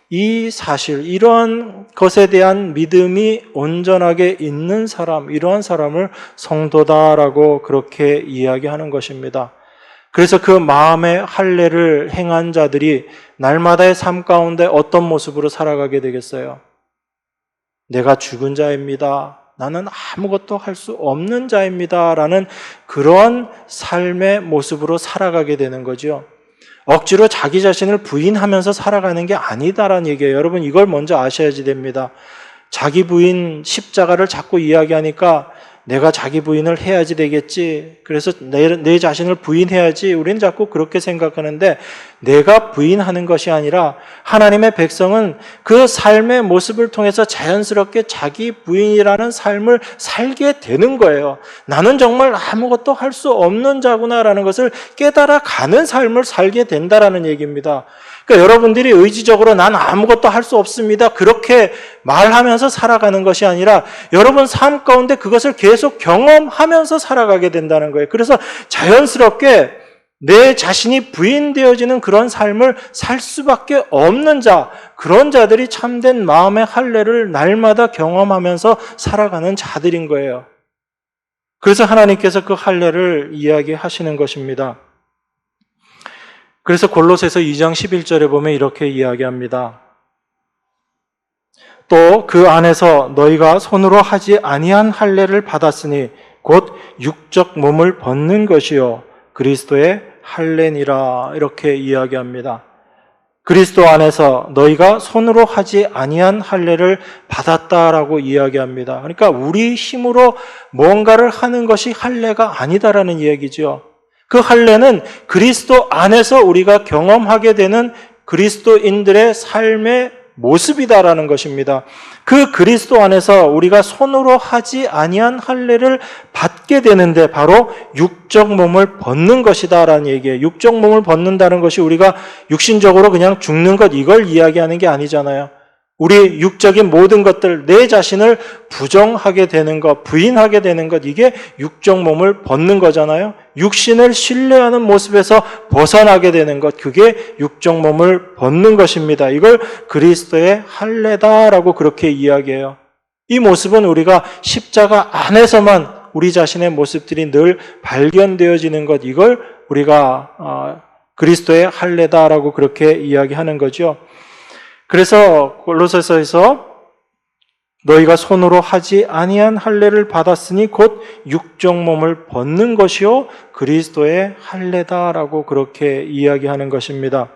S1: 이 사실, 이러한 것에 대한 믿음이 온전하게 있는 사람, 이러한 사람을 성도다라고 그렇게 이야기하는 것입니다. 그래서 그 마음의 할례를 행한 자들이 날마다의 삶 가운데 어떤 모습으로 살아가게 되겠어요? 내가 죽은 자입니다. 나는 아무것도 할 수 없는 자입니다. 라는 그런 삶의 모습으로 살아가게 되는 거죠. 억지로 자기 자신을 부인하면서 살아가는 게 아니다라는 얘기예요. 여러분, 이걸 먼저 아셔야지 됩니다. 자기 부인 십자가를 자꾸 이야기하니까 내가 자기 부인을 해야지 되겠지. 그래서 내 자신을 부인해야지. 우리는 자꾸 그렇게 생각하는데 내가 부인하는 것이 아니라 하나님의 백성은 그 삶의 모습을 통해서 자연스럽게 자기 부인이라는 삶을 살게 되는 거예요. 나는 정말 아무것도 할 수 없는 자구나라는 것을 깨달아가는 삶을 살게 된다라는 얘기입니다. 그러니까 여러분들이 의지적으로 난 아무것도 할 수 없습니다. 그렇게 말하면서 살아가는 것이 아니라 여러분 삶 가운데 그것을 계속 경험하면서 살아가게 된다는 거예요. 그래서 자연스럽게 내 자신이 부인되어지는 그런 삶을 살 수밖에 없는 자, 그런 자들이 참된 마음의 할례를 날마다 경험하면서 살아가는 자들인 거예요. 그래서 하나님께서 그 할례를 이야기하시는 것입니다. 그래서 골로새서 2장 11절에 보면 이렇게 이야기합니다. 또 그 안에서 너희가 손으로 하지 아니한 할례를 받았으니 곧 육적 몸을 벗는 것이요 그리스도의 할례니라, 이렇게 이야기합니다. 그리스도 안에서 너희가 손으로 하지 아니한 할례를 받았다라고 이야기합니다. 그러니까 우리 힘으로 뭔가를 하는 것이 할례가 아니다라는 이야기죠. 그 할례는 그리스도 안에서 우리가 경험하게 되는 그리스도인들의 삶의 모습이다라는 것입니다. 그 그리스도 안에서 우리가 손으로 하지 아니한 할례를 받게 되는데 바로 육적 몸을 벗는 것이다라는 얘기예요. 육적 몸을 벗는다는 것이 우리가 육신적으로 그냥 죽는 것, 이걸 이야기하는 게 아니잖아요. 우리 육적인 모든 것들, 내 자신을 부정하게 되는 것, 부인하게 되는 것, 이게 육적 몸을 벗는 거잖아요. 육신을 신뢰하는 모습에서 벗어나게 되는 것, 그게 육적 몸을 벗는 것입니다. 이걸 그리스도의 할례다라고 그렇게 이야기해요. 이 모습은 우리가 십자가 안에서만 우리 자신의 모습들이 늘 발견되어지는 것, 이걸 우리가 그리스도의 할례다라고 그렇게 이야기하는 거죠. 그래서 골로새서에서 너희가 손으로 하지 아니한 할례를 받았으니 곧 육적 몸을 벗는 것이요 그리스도의 할례다라고 그렇게 이야기하는 것입니다.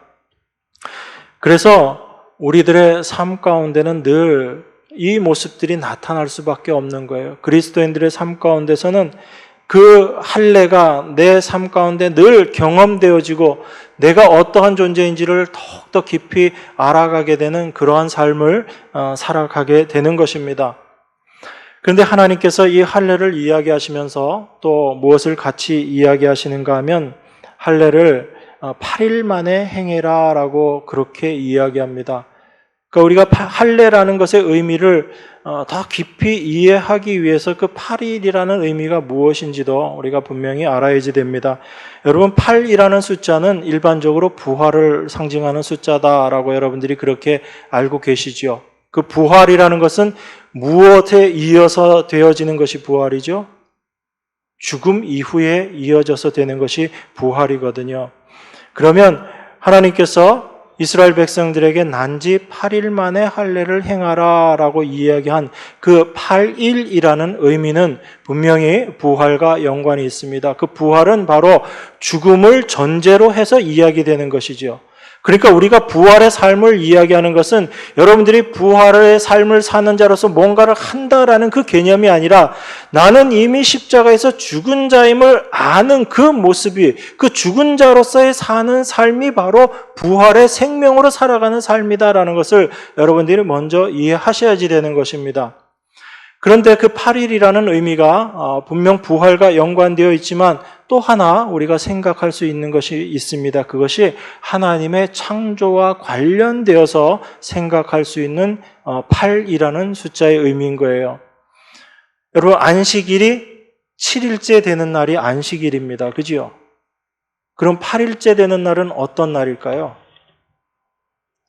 S1: 그래서 우리들의 삶 가운데는 늘 이 모습들이 나타날 수밖에 없는 거예요. 그리스도인들의 삶 가운데서는 그 할례가 내 삶 가운데 늘 경험되어지고 내가 어떠한 존재인지를 더욱더 깊이 알아가게 되는 그러한 삶을 살아가게 되는 것입니다. 그런데 하나님께서 이 할례를 이야기하시면서 또 무엇을 같이 이야기하시는가 하면 할례를 8일 만에 행해라 라고 그렇게 이야기합니다. 그러니까 우리가 할례라는 것의 의미를 더 깊이 이해하기 위해서 그 8일이라는 의미가 무엇인지도 우리가 분명히 알아야지 됩니다. 여러분 8이라는 숫자는 일반적으로 부활을 상징하는 숫자다라고 여러분들이 그렇게 알고 계시죠. 그 부활이라는 것은 무엇에 이어서 되어지는 것이 부활이죠? 죽음 이후에 이어져서 되는 것이 부활이거든요. 그러면 하나님께서 이스라엘 백성들에게 난지 8일 만에 할례를 행하라 라고 이야기한 그 8일이라는 의미는 분명히 부활과 연관이 있습니다. 그 부활은 바로 죽음을 전제로 해서 이야기되는 것이죠. 그러니까 우리가 부활의 삶을 이야기하는 것은 여러분들이 부활의 삶을 사는 자로서 뭔가를 한다라는 그 개념이 아니라 나는 이미 십자가에서 죽은 자임을 아는 그 모습이 그 죽은 자로서의 사는 삶이 바로 부활의 생명으로 살아가는 삶이다라는 것을 여러분들이 먼저 이해하셔야지 되는 것입니다. 그런데 그 8일이라는 의미가 분명 부활과 연관되어 있지만 또 하나 우리가 생각할 수 있는 것이 있습니다. 그것이 하나님의 창조와 관련되어서 생각할 수 있는 8이라는 숫자의 의미인 거예요. 여러분 안식일이 7일째 되는 날이 안식일입니다. 그죠? 그럼 8일째 되는 날은 어떤 날일까요?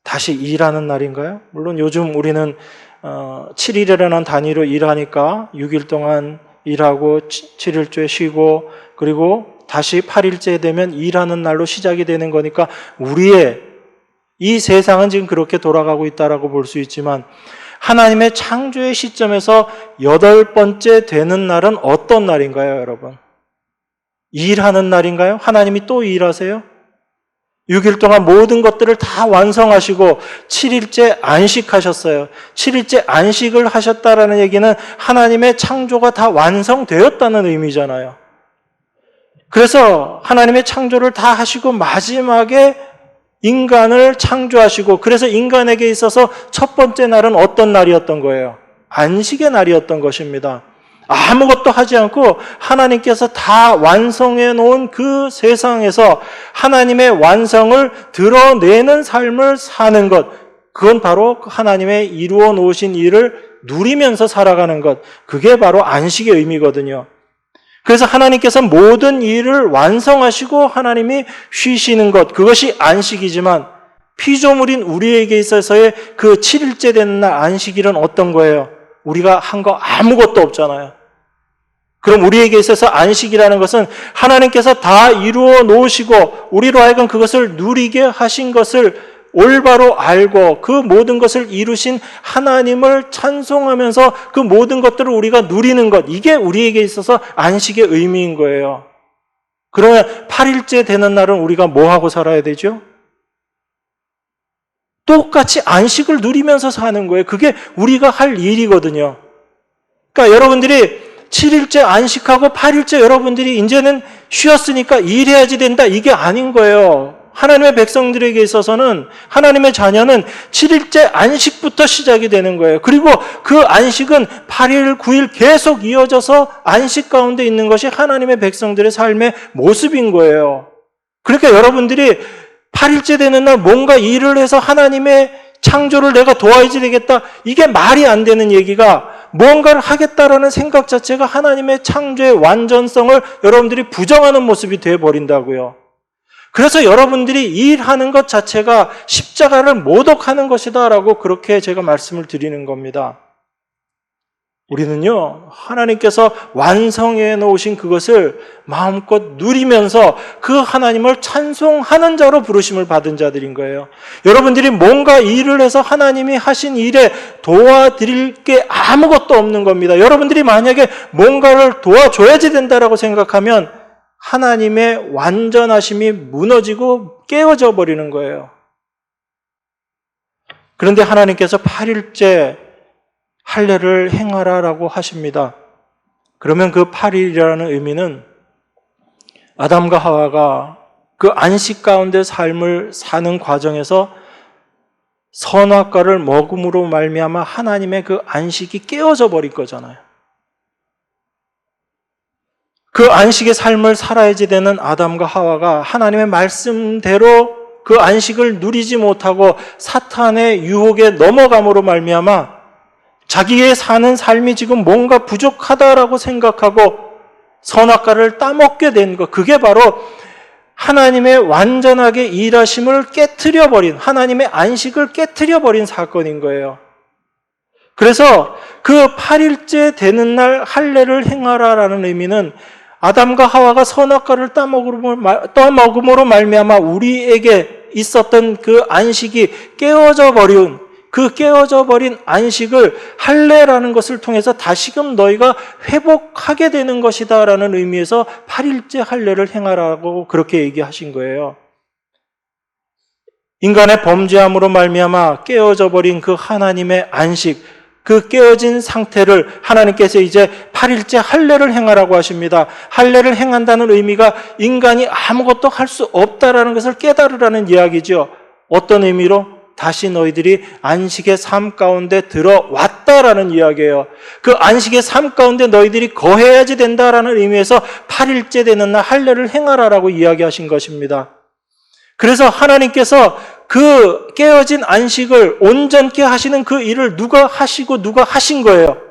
S1: 다시 일하는 날인가요? 물론 요즘 우리는 7일이라는 단위로 일하니까 6일 동안 일하고 7일째 쉬고 그리고 다시 8일째 되면 일하는 날로 시작이 되는 거니까 우리의 이 세상은 지금 그렇게 돌아가고 있다라고 볼 수 있지만 하나님의 창조의 시점에서 8번째 되는 날은 어떤 날인가요, 여러분? 일하는 날인가요? 하나님이 또 일하세요? 6일 동안 모든 것들을 다 완성하시고 7일째 안식하셨어요. 7일째 안식을 하셨다라는 얘기는 하나님의 창조가 다 완성되었다는 의미잖아요. 그래서 하나님의 창조를 다 하시고 마지막에 인간을 창조하시고 그래서 인간에게 있어서 첫 번째 날은 어떤 날이었던 거예요? 안식의 날이었던 것입니다. 아무것도 하지 않고 하나님께서 다 완성해 놓은 그 세상에서 하나님의 완성을 드러내는 삶을 사는 것, 그건 바로 하나님의 이루어 놓으신 일을 누리면서 살아가는 것, 그게 바로 안식의 의미거든요. 그래서 하나님께서 모든 일을 완성하시고 하나님이 쉬시는 것, 그것이 안식이지만 피조물인 우리에게 있어서의 그 7일째 되는 날 안식일은 어떤 거예요? 우리가 한 거 아무것도 없잖아요. 그럼 우리에게 있어서 안식이라는 것은 하나님께서 다 이루어 놓으시고 우리로 하여금 그것을 누리게 하신 것을 올바로 알고 그 모든 것을 이루신 하나님을 찬송하면서 그 모든 것들을 우리가 누리는 것, 이게 우리에게 있어서 안식의 의미인 거예요. 그러면 8일째 되는 날은 우리가 뭐 하고 살아야 되죠? 똑같이 안식을 누리면서 사는 거예요. 그게 우리가 할 일이거든요. 그러니까 여러분들이 7일째 안식하고 8일째 여러분들이 이제는 쉬었으니까 일해야지 된다, 이게 아닌 거예요. 하나님의 백성들에게 있어서는 하나님의 자녀는 7일째 안식부터 시작이 되는 거예요. 그리고 그 안식은 8일, 9일 계속 이어져서 안식 가운데 있는 것이 하나님의 백성들의 삶의 모습인 거예요. 그러니까 여러분들이 8일째 되는 날 뭔가 일을 해서 하나님의 창조를 내가 도와야지 되겠다, 이게 말이 안 되는 얘기가, 뭔가를 하겠다라는 생각 자체가 하나님의 창조의 완전성을 여러분들이 부정하는 모습이 되어버린다고요. 그래서 여러분들이 일하는 것 자체가 십자가를 모독하는 것이다 라고 그렇게 제가 말씀을 드리는 겁니다. 우리는요, 하나님께서 완성해 놓으신 그것을 마음껏 누리면서 그 하나님을 찬송하는 자로 부르심을 받은 자들인 거예요. 여러분들이 뭔가 일을 해서 하나님이 하신 일에 도와드릴 게 아무것도 없는 겁니다. 여러분들이 만약에 뭔가를 도와줘야지 된다라고 생각하면 하나님의 완전하심이 무너지고 깨어져 버리는 거예요. 그런데 하나님께서 8일째 할례를 행하라라고 하십니다. 그러면 그 8일이라는 의미는 아담과 하와가 그 안식 가운데 삶을 사는 과정에서 선악과를 먹음으로 말미암아 하나님의 그 안식이 깨어져 버릴 거잖아요. 그 안식의 삶을 살아야지 되는 아담과 하와가 하나님의 말씀대로 그 안식을 누리지 못하고 사탄의 유혹에 넘어감으로 말미암아 자기의 사는 삶이 지금 뭔가 부족하다라고 생각하고 선악과를 따먹게 된 것, 그게 바로 하나님의 완전하게 일하심을 깨트려버린, 하나님의 안식을 깨트려버린 사건인 거예요. 그래서 그 8일째 되는 날 할례를 행하라라는 의미는 아담과 하와가 선악과를 따먹음으로 말미암아 우리에게 있었던 그 안식이 깨어져 버린, 그 깨어져 버린 안식을 할례라는 것을 통해서 다시금 너희가 회복하게 되는 것이다라는 의미에서 8일째 할례를 행하라고 그렇게 얘기하신 거예요. 인간의 범죄함으로 말미암아 깨어져 버린 그 하나님의 안식, 그 깨어진 상태를 하나님께서 이제 8일째 할례를 행하라고 하십니다. 할례를 행한다는 의미가 인간이 아무것도 할 수 없다라는 것을 깨달으라는 이야기죠. 어떤 의미로? 다시 너희들이 안식의 삶 가운데 들어왔다라는 이야기예요. 그 안식의 삶 가운데 너희들이 거해야지 된다라는 의미에서 8일째 되는 날 할례를 행하라라고 이야기하신 것입니다. 그래서 하나님께서 그 깨어진 안식을 온전케 하시는 그 일을 누가 하시고 누가 하신 거예요.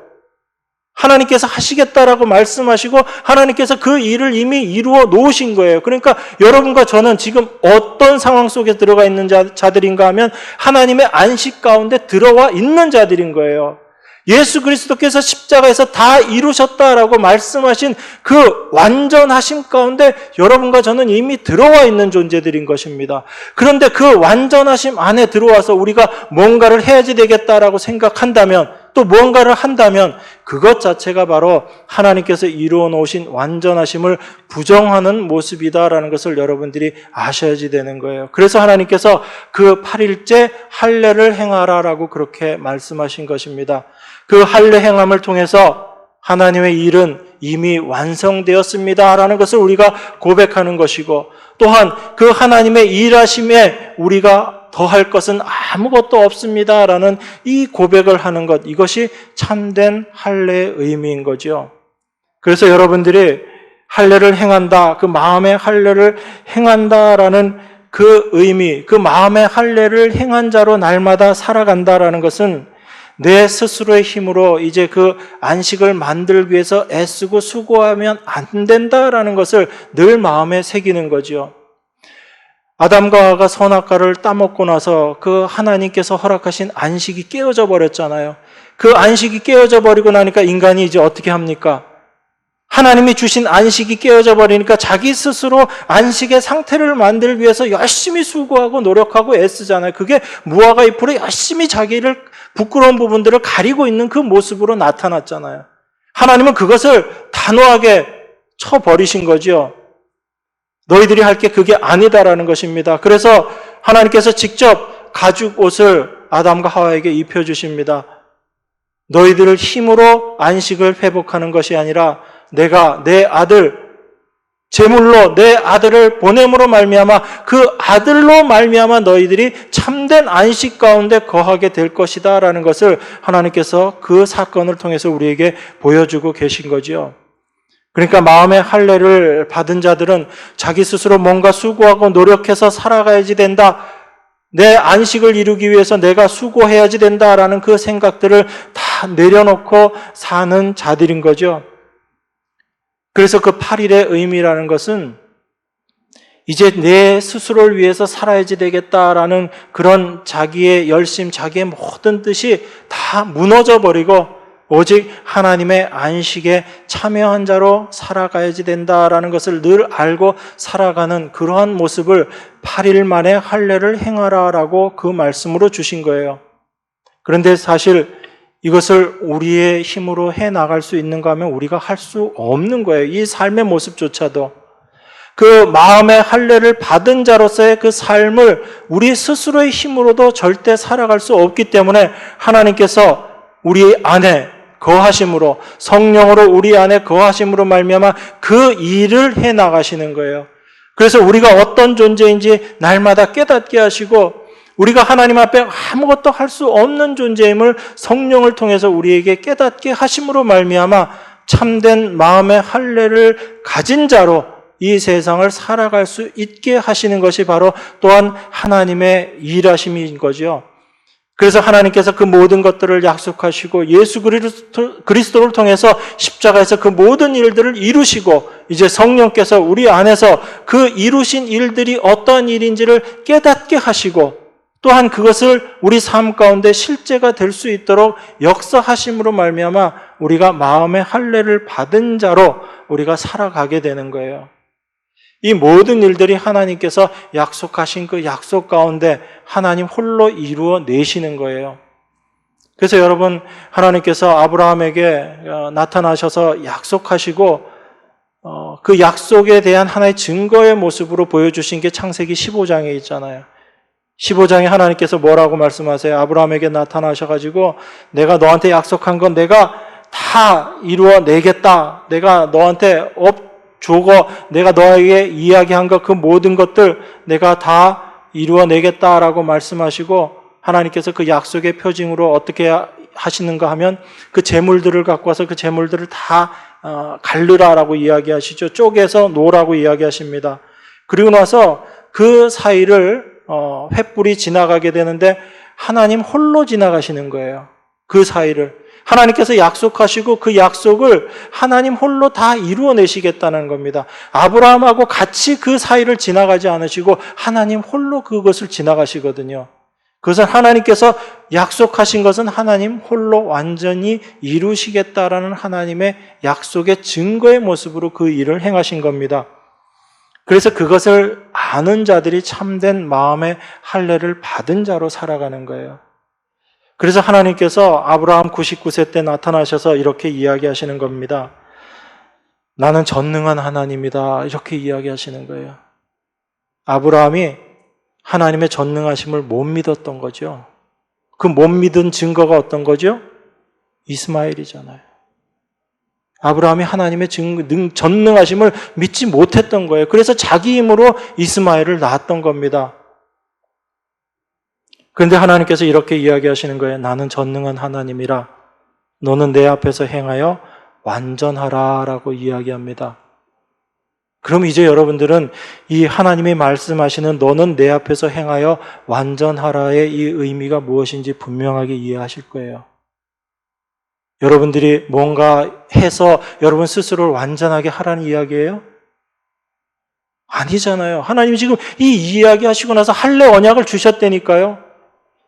S1: 하나님께서 하시겠다라고 말씀하시고 하나님께서 그 일을 이미 이루어 놓으신 거예요. 그러니까 여러분과 저는 지금 어떤 상황 속에 들어가 있는 자들인가 하면 하나님의 안식 가운데 들어와 있는 자들인 거예요. 예수 그리스도께서 십자가에서 다 이루셨다라고 말씀하신 그 완전하심 가운데 여러분과 저는 이미 들어와 있는 존재들인 것입니다. 그런데 그 완전하심 안에 들어와서 우리가 뭔가를 해야지 되겠다라고 생각한다면, 또 무언가를 한다면 그것 자체가 바로 하나님께서 이루어 놓으신 완전하심을 부정하는 모습이다라는 것을 여러분들이 아셔야지 되는 거예요. 그래서 하나님께서 그 8일째 할례를 행하라라고 그렇게 말씀하신 것입니다. 그 할례 행함을 통해서 하나님의 일은 이미 완성되었습니다라는 것을 우리가 고백하는 것이고, 또한 그 하나님의 일하심에 우리가 더할 것은 아무것도 없습니다라는 이 고백을 하는 것, 이것이 참된 할례의 의미인 거죠. 그래서 여러분들이 할례를 행한다, 그 마음의 할례를 행한다라는 그 의미, 그 마음의 할례를 행한 자로 날마다 살아간다라는 것은 내 스스로의 힘으로 이제 그 안식을 만들기 위해서 애쓰고 수고하면 안 된다라는 것을 늘 마음에 새기는 거죠. 아담과 하와가 선악과를 따먹고 나서 그 하나님께서 허락하신 안식이 깨어져 버렸잖아요. 그 안식이 깨어져 버리고 나니까 인간이 이제 어떻게 합니까? 하나님이 주신 안식이 깨어져 버리니까 자기 스스로 안식의 상태를 만들기 위해서 열심히 수고하고 노력하고 애쓰잖아요. 그게 무화과 잎으로 열심히 자기를 부끄러운 부분들을 가리고 있는 그 모습으로 나타났잖아요. 하나님은 그것을 단호하게 쳐버리신 거죠. 너희들이 할 게 그게 아니다라는 것입니다. 그래서 하나님께서 직접 가죽 옷을 아담과 하와에게 입혀주십니다. 너희들을 힘으로 안식을 회복하는 것이 아니라 내가 내 아들, 제물로 내 아들을 보냄으로 말미암아 그 아들로 말미암아 너희들이 참된 안식 가운데 거하게 될 것이다 라는 것을 하나님께서 그 사건을 통해서 우리에게 보여주고 계신 거죠. 그러니까 마음의 할례를 받은 자들은 자기 스스로 뭔가 수고하고 노력해서 살아가야지 된다, 내 안식을 이루기 위해서 내가 수고해야지 된다라는 그 생각들을 다 내려놓고 사는 자들인 거죠. 그래서 그 8일의 의미라는 것은 이제 내 스스로를 위해서 살아야지 되겠다라는 그런 자기의 열심, 자기의 모든 뜻이 다 무너져 버리고 오직 하나님의 안식에 참여한 자로 살아가야지 된다라는 것을 늘 알고 살아가는 그러한 모습을 8일 만에 할례를 행하라라고 그 말씀으로 주신 거예요. 그런데 사실 이것을 우리의 힘으로 해나갈 수 있는가 하면 우리가 할 수 없는 거예요. 이 삶의 모습조차도. 그 마음의 할례를 받은 자로서의 그 삶을 우리 스스로의 힘으로도 절대 살아갈 수 없기 때문에 하나님께서 우리 안에 거하심으로, 성령으로 우리 안에 거하심으로 말미암아 그 일을 해 나가시는 거예요. 그래서 우리가 어떤 존재인지 날마다 깨닫게 하시고 우리가 하나님 앞에 아무것도 할 수 없는 존재임을 성령을 통해서 우리에게 깨닫게 하심으로 말미암아 참된 마음의 할례를 가진 자로 이 세상을 살아갈 수 있게 하시는 것이 바로 또한 하나님의 일하심인 거죠. 그래서 하나님께서 그 모든 것들을 약속하시고 예수 그리스도를 통해서 십자가에서 그 모든 일들을 이루시고 이제 성령께서 우리 안에서 그 이루신 일들이 어떠한 일인지를 깨닫게 하시고 또한 그것을 우리 삶 가운데 실제가 될 수 있도록 역사하심으로 말미암아 우리가 마음의 할례를 받은 자로 우리가 살아가게 되는 거예요. 이 모든 일들이 하나님께서 약속하신 그 약속 가운데 하나님 홀로 이루어 내시는 거예요. 그래서 여러분, 하나님께서 아브라함에게 나타나셔서 약속하시고 그 약속에 대한 하나의 증거의 모습으로 보여주신 게 창세기 15장에 있잖아요. 15장에 하나님께서 뭐라고 말씀하세요? 아브라함에게 나타나셔가지고 내가 너한테 약속한 건 내가 다 이루어내겠다. 내가 너한테 주고 내가 너에게 이야기한 것 그 모든 것들 내가 다 이루어내겠다라고 말씀하시고 하나님께서 그 약속의 표징으로 어떻게 하시는가 하면 그 재물들을 갖고 와서 그 재물들을 다 갈르라라고 이야기하시죠. 쪼개서 놓으라고 이야기하십니다. 그리고 나서 그 사이를 횃불이 지나가게 되는데 하나님 홀로 지나가시는 거예요. 그 사이를. 하나님께서 약속하시고 그 약속을 하나님 홀로 다 이루어내시겠다는 겁니다. 아브라함하고 같이 그 사이를 지나가지 않으시고 하나님 홀로 그것을 지나가시거든요. 그것은 하나님께서 약속하신 것은 하나님 홀로 완전히 이루시겠다라는 하나님의 약속의 증거의 모습으로 그 일을 행하신 겁니다. 그래서 그것을 아는 자들이 참된 마음의 할례를 받은 자로 살아가는 거예요. 그래서 하나님께서 아브라함 99세 때 나타나셔서 이렇게 이야기하시는 겁니다. 나는 전능한 하나님이다. 이렇게 이야기하시는 거예요. 아브라함이 하나님의 전능하심을 못 믿었던 거죠. 그 못 믿은 증거가 어떤 거죠? 이스마엘이잖아요. 아브라함이 하나님의 전능하심을 믿지 못했던 거예요. 그래서 자기 힘으로 이스마엘을 낳았던 겁니다. 그런데 하나님께서 이렇게 이야기하시는 거예요. 나는 전능한 하나님이라 너는 내 앞에서 행하여 완전하라 라고 이야기합니다. 그럼 이제 여러분들은 이 하나님이 말씀하시는 너는 내 앞에서 행하여 완전하라의 이 의미가 무엇인지 분명하게 이해하실 거예요. 여러분들이 뭔가 해서 여러분 스스로를 완전하게 하라는 이야기예요? 아니잖아요. 하나님이 지금 이 이야기 하시고 나서 할례 언약을 주셨다니까요.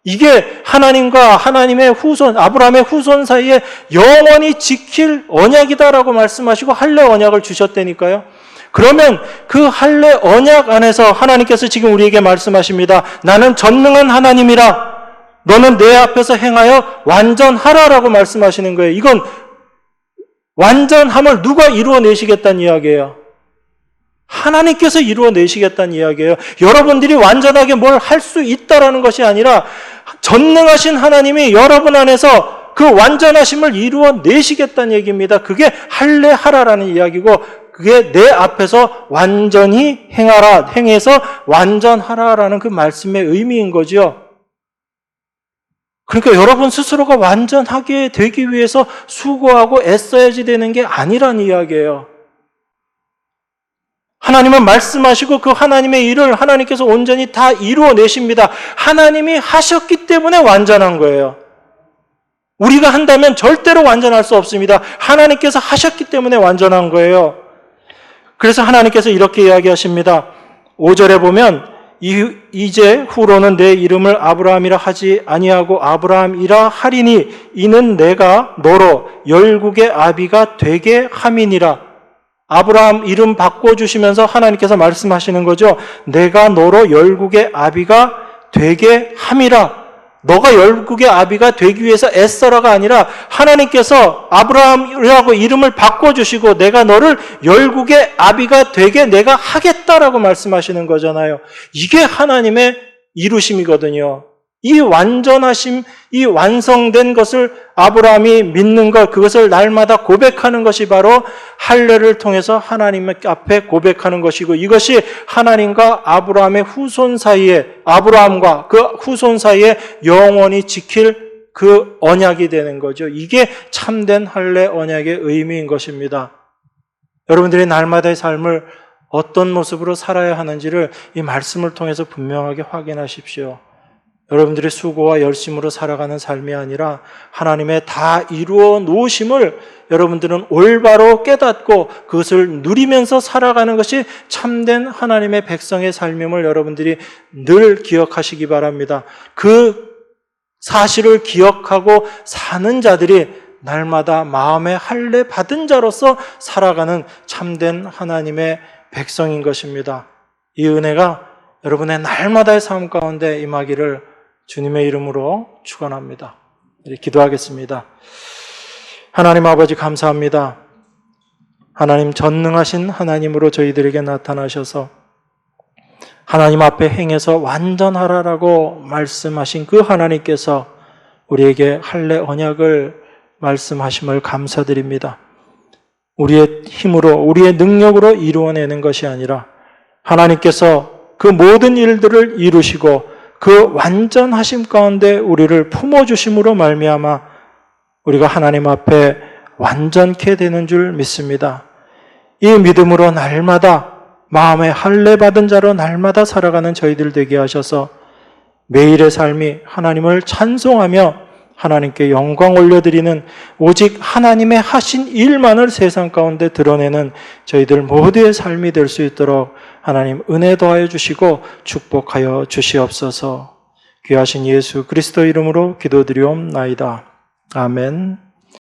S1: 이게 하나님과 하나님의 후손, 아브라함의 후손 사이에 영원히 지킬 언약이다라고 말씀하시고 할례 언약을 주셨다니까요. 그러면 그 할례 언약 안에서 하나님께서 지금 우리에게 말씀하십니다. 나는 전능한 하나님이라 너는 내 앞에서 행하여 완전하라라고 말씀하시는 거예요. 이건 완전함을 누가 이루어내시겠다는 이야기예요? 하나님께서 이루어내시겠다는 이야기예요. 여러분들이 완전하게 뭘 할 수 있다라는 것이 아니라 전능하신 하나님이 여러분 안에서 그 완전하심을 이루어내시겠다는 얘기입니다. 그게 할례하라라는 이야기고 그게 내 앞에서 완전히 행해서 완전하라라는 그 말씀의 의미인 거죠. 그러니까 여러분 스스로가 완전하게 되기 위해서 수고하고 애써야지 되는 게 아니란 이야기예요. 하나님은 말씀하시고 그 하나님의 일을 하나님께서 온전히 다 이루어내십니다. 하나님이 하셨기 때문에 완전한 거예요. 우리가 한다면 절대로 완전할 수 없습니다. 하나님께서 하셨기 때문에 완전한 거예요. 그래서 하나님께서 이렇게 이야기하십니다. 5절에 보면 이제 후로는 내 이름을 아브라함이라 하지 아니하고 아브라함이라 하리니 이는 내가 너로 열국의 아비가 되게 함이니라. 아브라함 이름 바꿔주시면서 하나님께서 말씀하시는 거죠. 내가 너로 열국의 아비가 되게 함이라. 너가 열국의 아비가 되기 위해서 애써라가 아니라 하나님께서 아브라함이라고 이름을 바꿔주시고 내가 너를 열국의 아비가 되게 내가 하겠다라고 말씀하시는 거잖아요. 이게 하나님의 이루심이거든요. 이 완전하심, 이 완성된 것을 아브라함이 믿는 것, 그것을 날마다 고백하는 것이 바로 할례를 통해서 하나님 앞에 고백하는 것이고, 이것이 하나님과 아브라함의 후손 사이에, 아브라함과 그 후손 사이에 영원히 지킬 그 언약이 되는 거죠. 이게 참된 할례 언약의 의미인 것입니다. 여러분들이 날마다의 삶을 어떤 모습으로 살아야 하는지를 이 말씀을 통해서 분명하게 확인하십시오. 여러분들의 수고와 열심으로 살아가는 삶이 아니라 하나님의 다 이루어 놓으심을 여러분들은 올바로 깨닫고 그것을 누리면서 살아가는 것이 참된 하나님의 백성의 삶임을 여러분들이 늘 기억하시기 바랍니다. 그 사실을 기억하고 사는 자들이 날마다 마음의 할례 받은 자로서 살아가는 참된 하나님의 백성인 것입니다. 이 은혜가 여러분의 날마다의 삶 가운데 임하기를 주님의 이름으로 축원합니다. 기도하겠습니다. 하나님 아버지 감사합니다. 하나님 전능하신 하나님으로 저희들에게 나타나셔서 하나님 앞에 행해서 완전하라라고 말씀하신 그 하나님께서 우리에게 할례 언약을 말씀하심을 감사드립니다. 우리의 힘으로, 우리의 능력으로 이루어내는 것이 아니라 하나님께서 그 모든 일들을 이루시고 그 완전하심 가운데 우리를 품어주심으로 말미암아 우리가 하나님 앞에 완전케 되는 줄 믿습니다. 이 믿음으로 날마다 마음의 할례 받은 자로 날마다 살아가는 저희들 되게 하셔서 매일의 삶이 하나님을 찬송하며 하나님께 영광 올려드리는 오직 하나님의 하신 일만을 세상 가운데 드러내는 저희들 모두의 삶이 될 수 있도록 하나님 은혜 더하여 주시고 축복하여 주시옵소서. 귀하신 예수 그리스도 이름으로 기도드리옵나이다. 아멘.